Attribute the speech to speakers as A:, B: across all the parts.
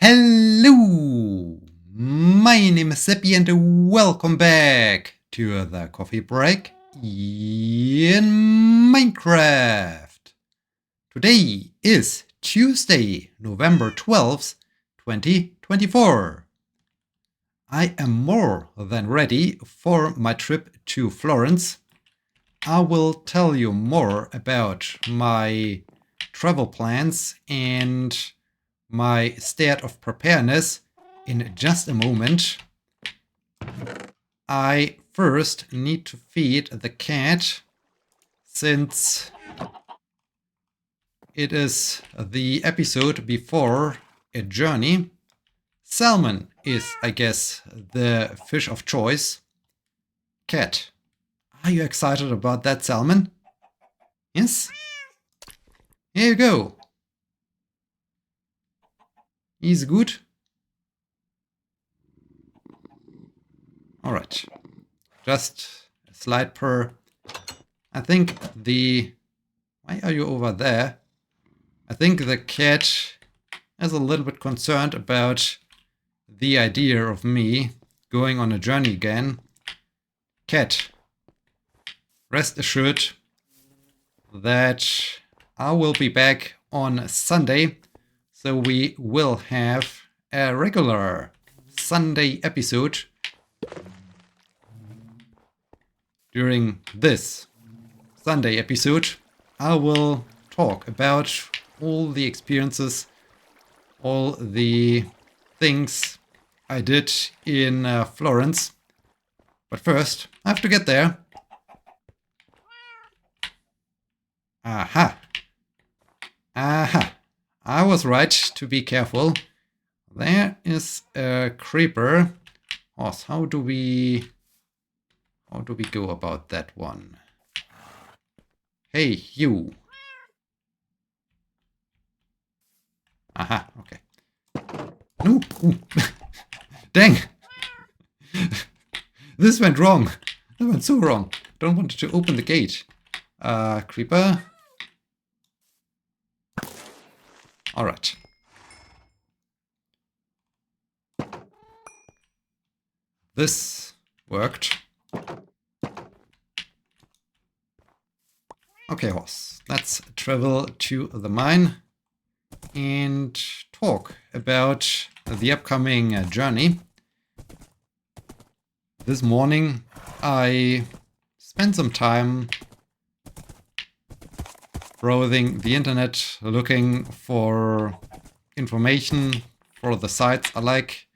A: Hello! My name is Sebbi and welcome back to the coffee break in Minecraft. Today is Tuesday, November 12th, 2024. I am more than ready for my trip to Florence. I will tell you more about my travel plans and my state of preparedness in just a moment. I first need to feed the cat since it is the episode before a journey. Salmon is, I guess, the fish of choice. Cat, are you excited about that salmon? Yes? Here you go. He's good. Alright. Just a slight purr. I think why are you over there? I think the cat is a little bit concerned about the idea of me going on a journey again. Cat, rest assured that I will be back on Sunday. So we will have a regular Sunday episode. During this Sunday episode, I will talk about all the experiences, all the things I did in Florence. But first, I have to get there. Aha! Aha! I was right to be careful. There is a creeper. Horse, how do we go about that one? Hey, you. Aha, okay. No! Ooh. Dang! This went wrong. That went so wrong. Don't want to open the gate. Creeper. Alright. This worked. Okay, horse. Let's travel to the mine and talk about the upcoming journey. This morning I spent some time browsing the internet, looking for information for the sites I like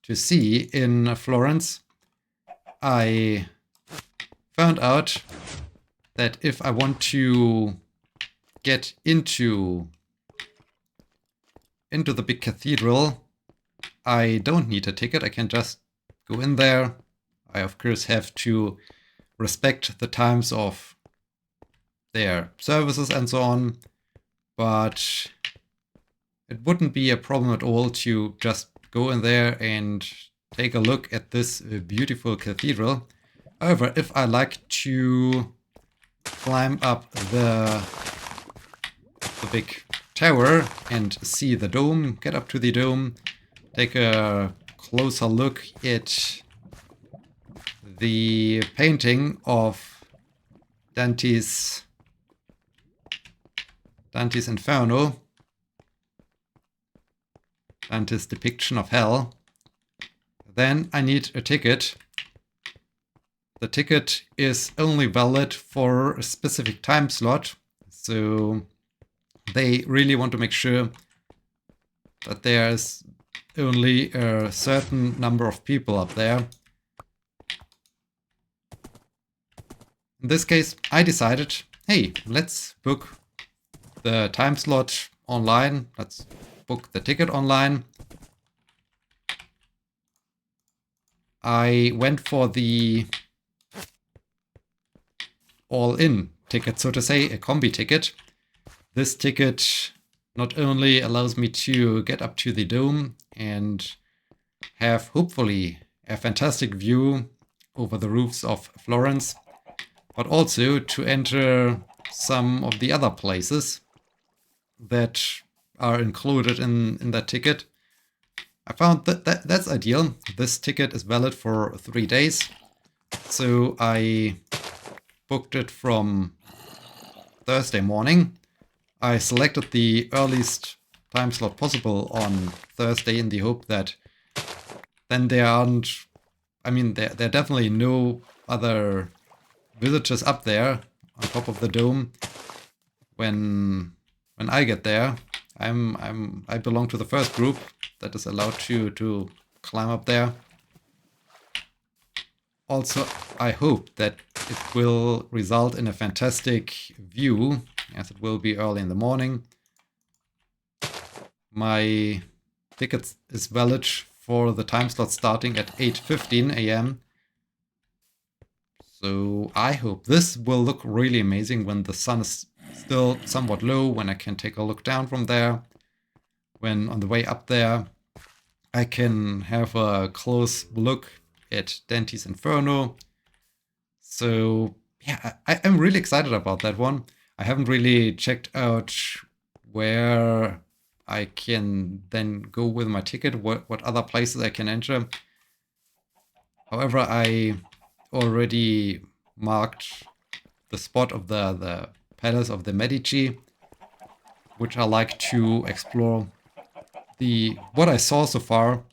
A: to see in Florence. I found out that if I want to get into the big cathedral, I don't need a ticket. I can just go in there. I, of course, have to respect the times of their services and so on, but it wouldn't be a problem at all to just go in there and take a look at this beautiful cathedral. However, if I like to climb up the big tower and see the dome, get up to the dome, take a closer look at the painting of Dante's Inferno, Dante's depiction of hell, then I need a ticket. The ticket is only valid for a specific time slot, so they really want to make sure that there's only a certain number of people up there. In this case, I decided, hey, let's book the time slot online. Let's book the ticket online. I went for the all-in ticket, so to say, a combi ticket. This ticket not only allows me to get up to the dome and have, hopefully, a fantastic view over the roofs of Florence, but also to enter some of the other places that are included in that ticket. I found that's ideal. This ticket is valid for 3 days. So I booked it from Thursday morning. I selected the earliest time slot possible on Thursday in the hope that then there aren't, I mean, there are definitely no other visitors up there on top of the dome when I get there. I belong to the first group that is allowed to climb up there. Also, I hope that it will result in a fantastic view, as it will be early in the morning. My ticket is valid for the time slot starting at 8:15 a.m. So I hope this will look really amazing when the sun is still somewhat low, when I can take a look down from there. When on the way up there, I can have a close look at Dante's Inferno. So yeah, I'm really excited about that one. I haven't really checked out where I can then go with my ticket, what other places I can enter. However, I already marked the spot of the Palace of the Medici, which I like to explore. What I saw so far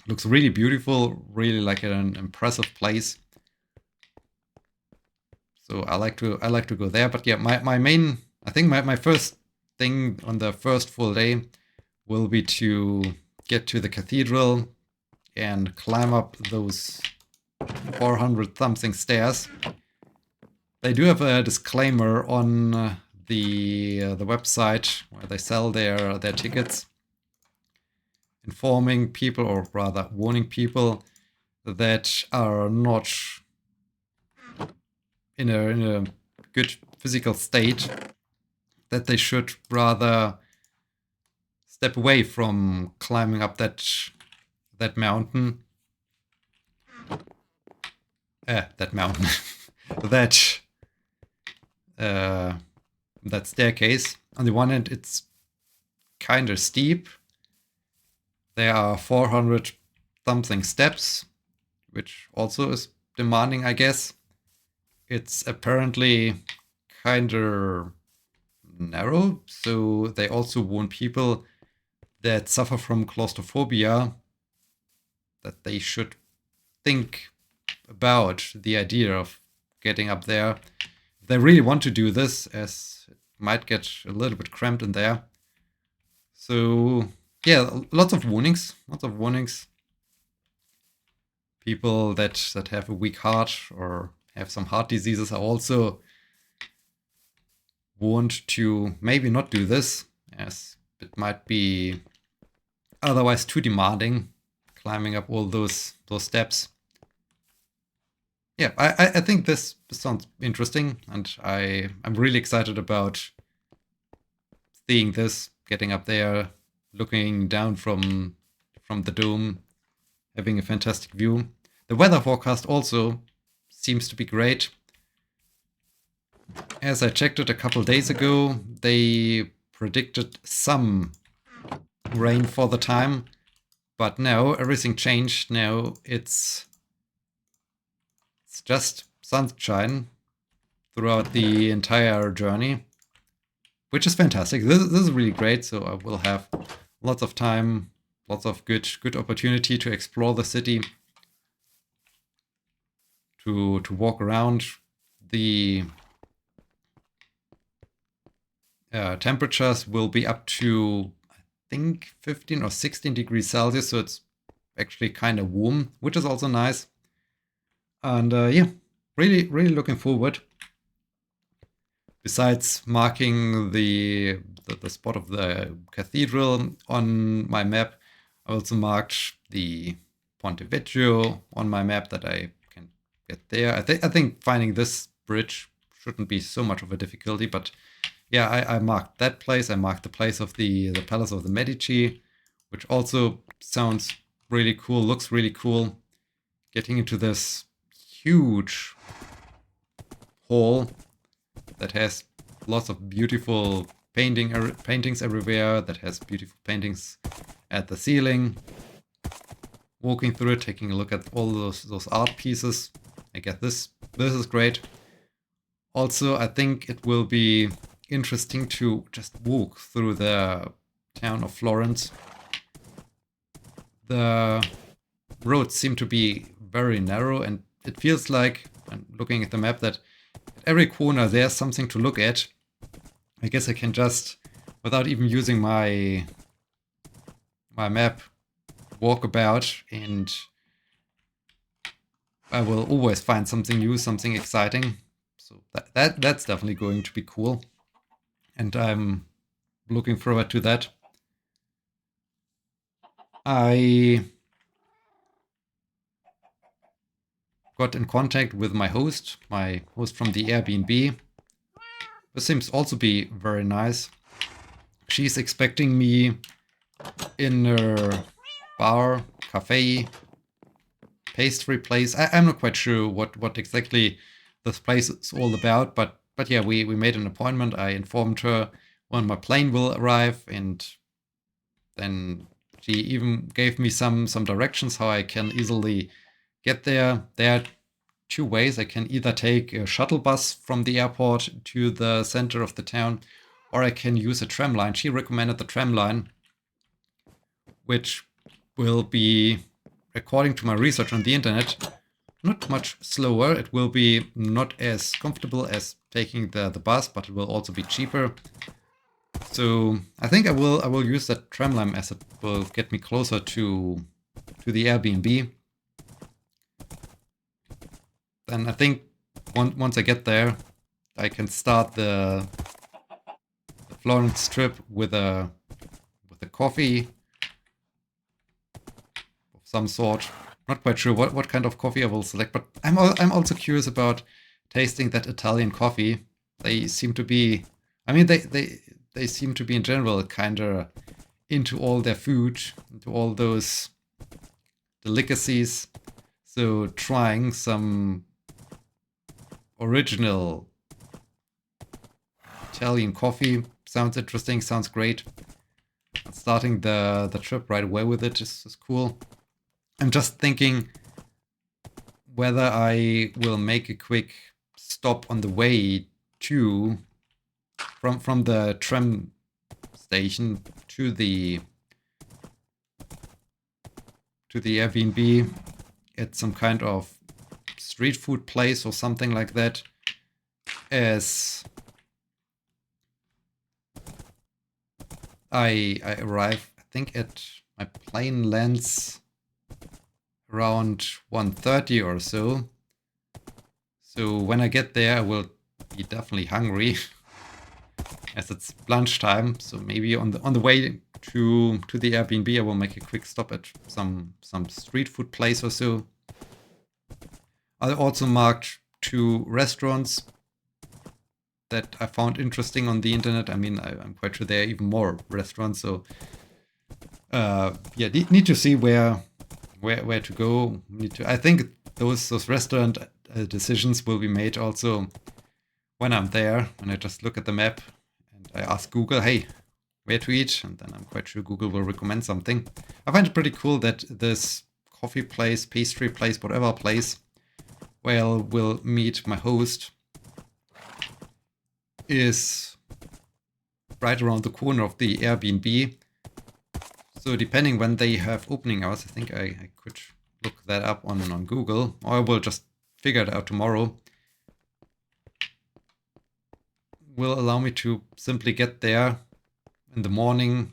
A: looks really beautiful, really like an impressive place. So I like to go there. But yeah, my main, I think my first thing on the first full day will be to get to the cathedral and climb up those 400 something stairs. They do have a disclaimer on the website where they sell their tickets, informing people, or rather warning people, that are not in a good physical state, that they should rather step away from climbing up that mountain. That mountain. that staircase. On the one hand, it's kind of steep. There are 400 something steps, which also is demanding, I guess. It's apparently kind of narrow, so they also warn people that suffer from claustrophobia that they should think about the idea of getting up there. If they really want to do this, as it might get a little bit cramped in there. So yeah, lots of warnings. People that have a weak heart or have some heart diseases are also warned to maybe not do this, as it might be otherwise too demanding, climbing up all those steps. Yeah, I think this sounds interesting, and I'm really excited about seeing this, getting up there, looking down from the dome, having a fantastic view. The weather forecast also seems to be great. As I checked it a couple days ago, they predicted some rain for the time, but now everything changed. Now it's just sunshine throughout the entire journey, which is fantastic. This is really great. So I will have lots of time, lots of good opportunity to explore the city, to walk around. The temperatures will be up to, I think, 15 or 16 degrees Celsius, so it's actually kind of warm, which is also nice. And yeah, really looking forward. Besides marking the spot of the cathedral on my map, I also marked the Ponte Vecchio on my map that I can get there. I think finding this bridge shouldn't be so much of a difficulty, but yeah, I marked that place. I marked the place of the Palace of the Medici, which also sounds really cool, looks really cool. Getting into this huge hall that has lots of beautiful paintings everywhere, that has beautiful paintings at the ceiling. walking through it, taking a look at all those art pieces. I get this. This is great. Also, I think it will be interesting to just walk through the town of Florence. The roads seem to be very narrow, and it feels like, when looking at the map, that at every corner there's something to look at. I guess I can just, without even using my map, walk about, and I will always find something new, something exciting. So that's definitely going to be cool, and I'm looking forward to that. I got in contact with my host from the Airbnb. This seems also be very nice. She's expecting me in her bar, cafe, pastry place. I'm not quite sure what exactly this place is all about, but yeah, we made an appointment. I informed her when my plane will arrive, and then she even gave me some directions how I can easily get there. There are two ways. I can either take a shuttle bus from the airport to the center of the town, or I can use a tram line. She recommended the tram line, which will be, according to my research on the internet, not much slower. It will be not as comfortable as taking the bus, but it will also be cheaper. So I think I will use that tram line, as it will get me closer to the Airbnb. Then I think once I get there, I can start the Florence trip with a coffee of some sort. Not quite sure what kind of coffee I will select, but I'm also curious about tasting that Italian coffee. They seem to be, I mean, they seem to be in general kind of into all their food, into all those delicacies. So trying some original Italian coffee sounds interesting, sounds great. Starting the trip right away with it is cool. I'm just thinking whether I will make a quick stop on the way to from the tram station to the Airbnb at some kind of street food place or something like that, as I arrive. I think at my plane lands around 1:30 or so. So when I get there, I will be definitely hungry, as it's lunchtime. So maybe on the way to the Airbnb, I will make a quick stop at some street food place or so. I also marked 2 restaurants that I found interesting on the internet. I mean, I'm quite sure there are even more restaurants. So yeah, need to see where to go. I think those restaurant decisions will be made also when I'm there, when I just look at the map and I ask Google, hey, where to eat? And then I'm quite sure Google will recommend something. I find it pretty cool that this coffee place, pastry place, whatever place, where I will meet my host, is right around the corner of the Airbnb. So depending when they have opening hours, I think I could look that up on Google, or I will just figure it out tomorrow. Will allow me to simply get there in the morning,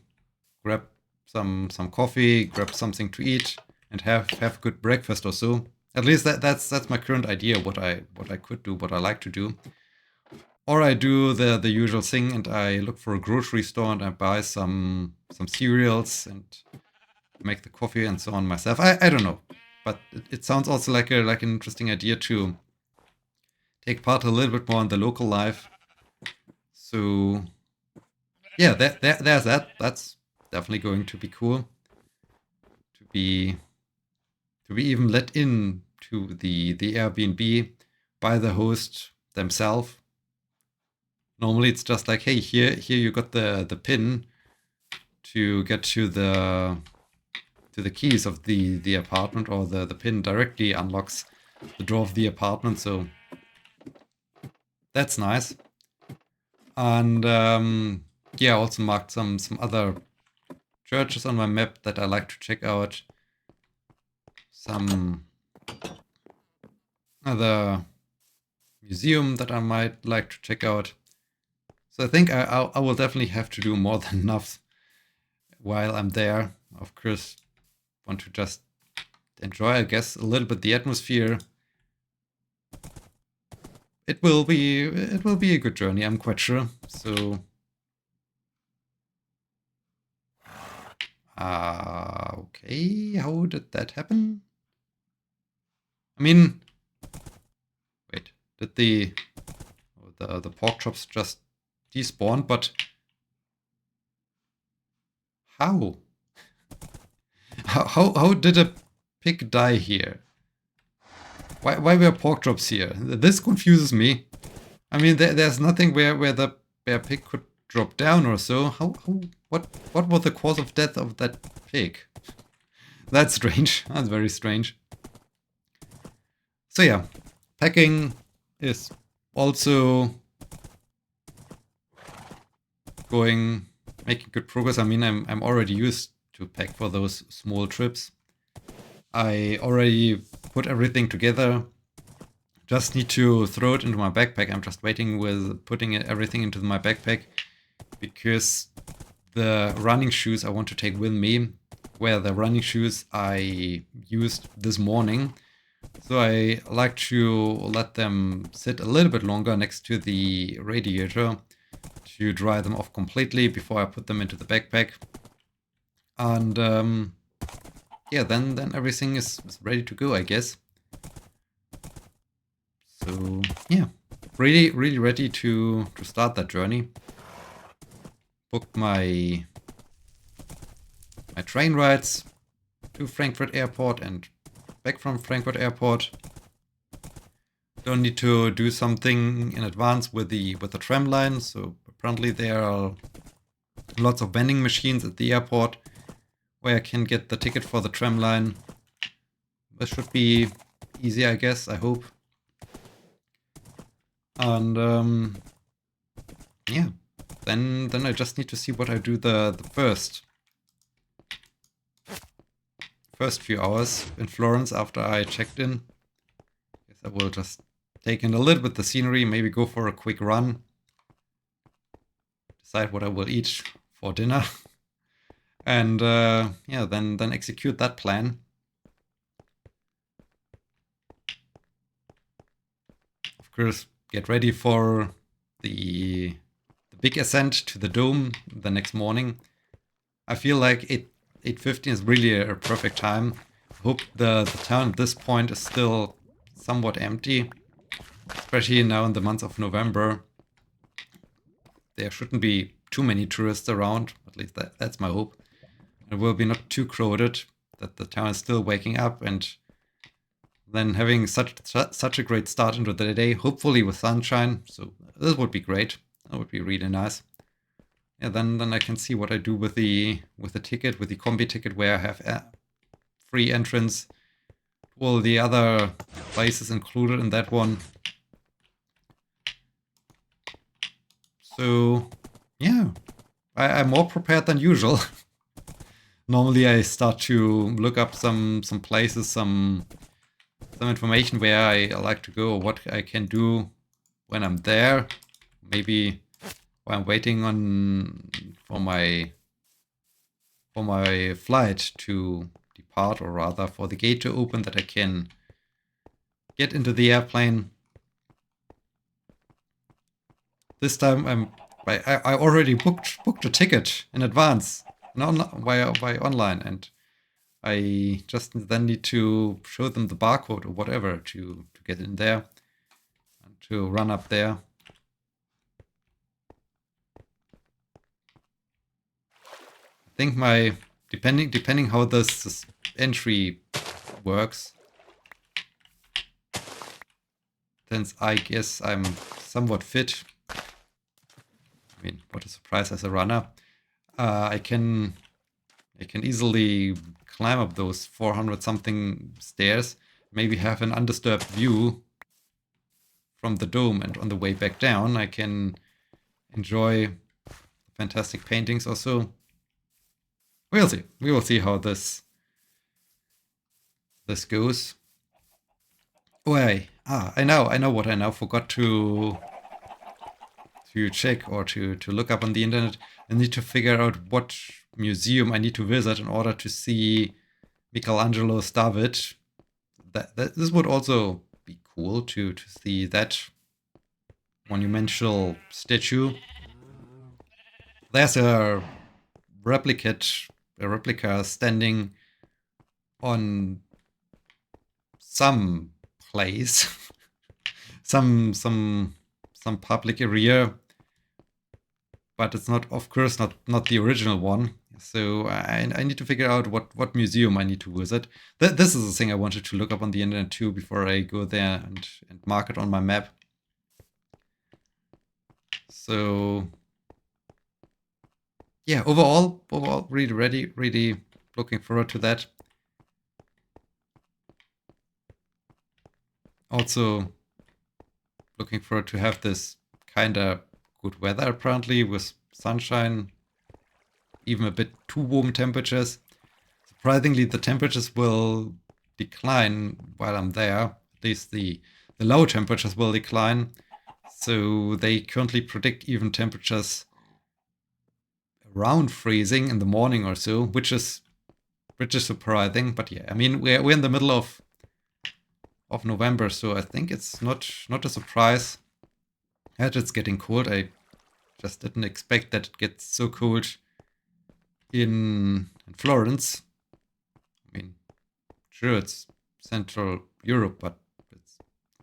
A: grab some coffee, grab something to eat, and have a good breakfast or so. At least that's my current idea, what I could do, what I like to do. Or I do the usual thing and I look for a grocery store and I buy some cereals and make the coffee and so on myself. I don't know, but it sounds also like an interesting idea to take part a little bit more in the local life. So yeah, there's that. That's definitely going to be cool. To be even let in to the Airbnb by the host themselves. Normally it's just like, hey, here you got the pin to get to the the keys of the apartment, or the pin directly unlocks the door of the apartment, so that's nice. And yeah, I also marked some other churches on my map that I like to check out. Some other museum that I might like to check out. So I think I will definitely have to do more than enough while I'm there. Of course, want to just enjoy, I guess, a little bit the atmosphere. It will be a good journey, I'm quite sure. So okay, how did that happen? I mean, wait, did the pork chops just despawn? But how? How did a pig die here? Why were pork chops here? This confuses me. I mean, there's nothing where the bear pig could drop down or so. What was the cause of death of that pig? That's strange. That's very strange. So yeah, packing is also making good progress. I mean, I'm already used to pack for those small trips. I already put everything together. Just need to throw it into my backpack. I'm just waiting with putting everything into my backpack, because the running shoes I want to take with me were the running shoes I used this morning. So I like to let them sit a little bit longer next to the radiator to dry them off completely before I put them into the backpack. And yeah, then everything is ready to go, I guess. So yeah, really ready to start that journey. Booked my train rides to Frankfurt Airport and back from Frankfurt Airport. Don't need to do something in advance with the tram line. So apparently there are lots of vending machines at the airport where I can get the ticket for the tram line. This should be easy, I guess, I hope. And yeah, then I just need to see what I do the first few hours in Florence after I checked in. Guess I will just take in a little bit the scenery, maybe go for a quick run, decide what I will eat for dinner, and yeah, then execute that plan. Of course, get ready for the big ascent to the dome the next morning. I feel like 8:15 is really a perfect time. Hope the town at this point is still somewhat empty, especially now in the month of November. There shouldn't be too many tourists around, at least that's my hope. It will be not too crowded, that the town is still waking up, and then having such a great start into the day, hopefully with sunshine. So this would be great. That would be really nice. Yeah, then I can see what I do with the ticket, with the combi ticket, where I have free entrance to all the other places included in that one. So yeah, I'm more prepared than usual. Normally I start to look up some places, some information where I like to go, or what I can do when I'm there. Maybe while I'm waiting for my flight to depart, or rather for the gate to open, that I can get into the airplane. This time I already booked a ticket in advance, not via online, and I just then need to show them the barcode or whatever to get in there and to run up there. I think depending how this entry works, since I guess I'm somewhat fit. I mean, what a surprise as a runner. I can I can easily climb up those 400 something stairs, maybe have an undisturbed view from the dome, and on the way back down I can enjoy fantastic paintings also. We'll see. We will see how this goes. Wait, I know what I now forgot to check or to look up on the internet. I need to figure out what museum I need to visit in order to see Michelangelo's David. This would also be cool to see that monumental statue. There's a replica standing on some place, some public area, but it's not, of course, not the original one. So I need to figure out what museum I need to visit. This is a thing I wanted to look up on the internet too before I go there and mark it on my map. So yeah, overall, really looking forward to that. Also looking forward to have this kinda good weather apparently, with sunshine, even a bit too warm temperatures. Surprisingly, the temperatures will decline while I'm there. At least the low temperatures will decline. So they currently predict even temperatures around freezing in the morning or so, which is surprising. But yeah, I mean, we're in the middle of November, so I think it's not a surprise that it's getting cold. I just didn't expect that it gets so cold in Florence. I mean, sure, it's Central Europe, but it's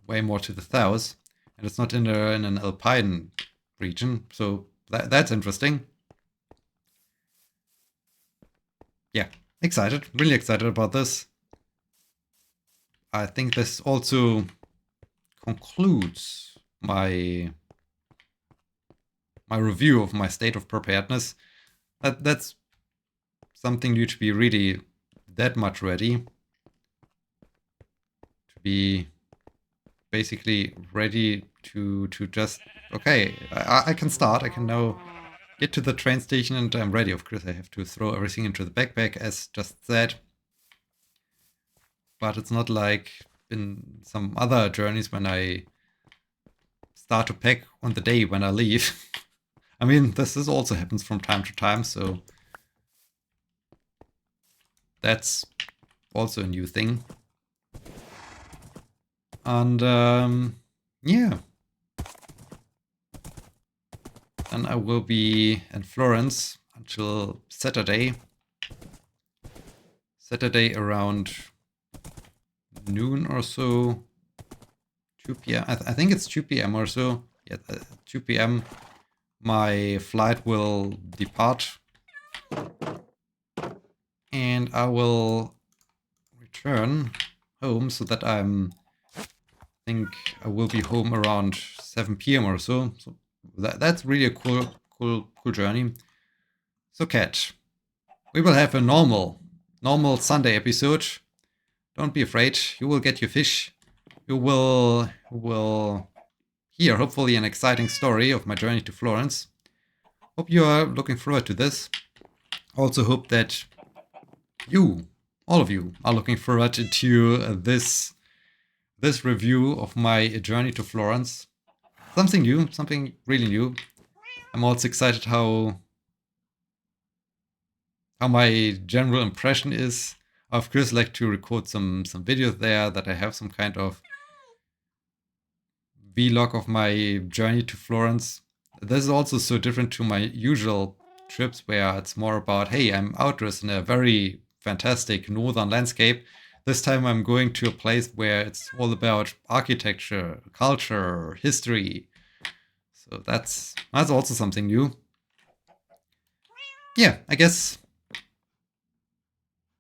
A: way more to the south, and it's not in an alpine region, so that's interesting. Yeah, excited, really excited about this. I think this also concludes my review of my state of preparedness. That's something new to be really that much ready. To be basically ready to just, okay, I can start. I can now get to the train station and I'm ready. Of course, I have to throw everything into the backpack, as just said. But it's not like in some other journeys when I start to pack on the day when I leave. I mean, this also happens from time to time, so that's also a new thing. And yeah. Then I will be in Florence until Saturday. Saturday around noon or so. 2 p.m. I think it's 2 p.m. or so. Yeah, 2 p.m. My flight will depart. And I will return home so that I think I will be home around 7 p.m. or so. So that's really a cool journey. So Cat, we will have a normal Sunday episode. Don't be afraid. You will get your fish. You will hear hopefully an exciting story of my journey to Florence. Hope you are looking forward to this. Also hope that you, all of you, are looking forward to this review of my journey to Florence. Something new, something really new. I'm also excited how my general impression is. I of course like to record some videos there, that I have some kind of vlog of my journey to Florence. This is also so different to my usual trips, where it's more about, hey, I'm outdoors in a very fantastic northern landscape. This time I'm going to a place where it's all about architecture, culture, history. So that's also something new. Yeah, I guess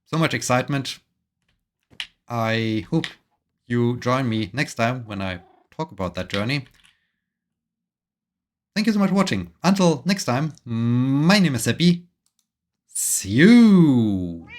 A: so much excitement. I hope you join me next time when I talk about that journey. Thank you so much for watching. Until next time, my name is Sebbi. See you!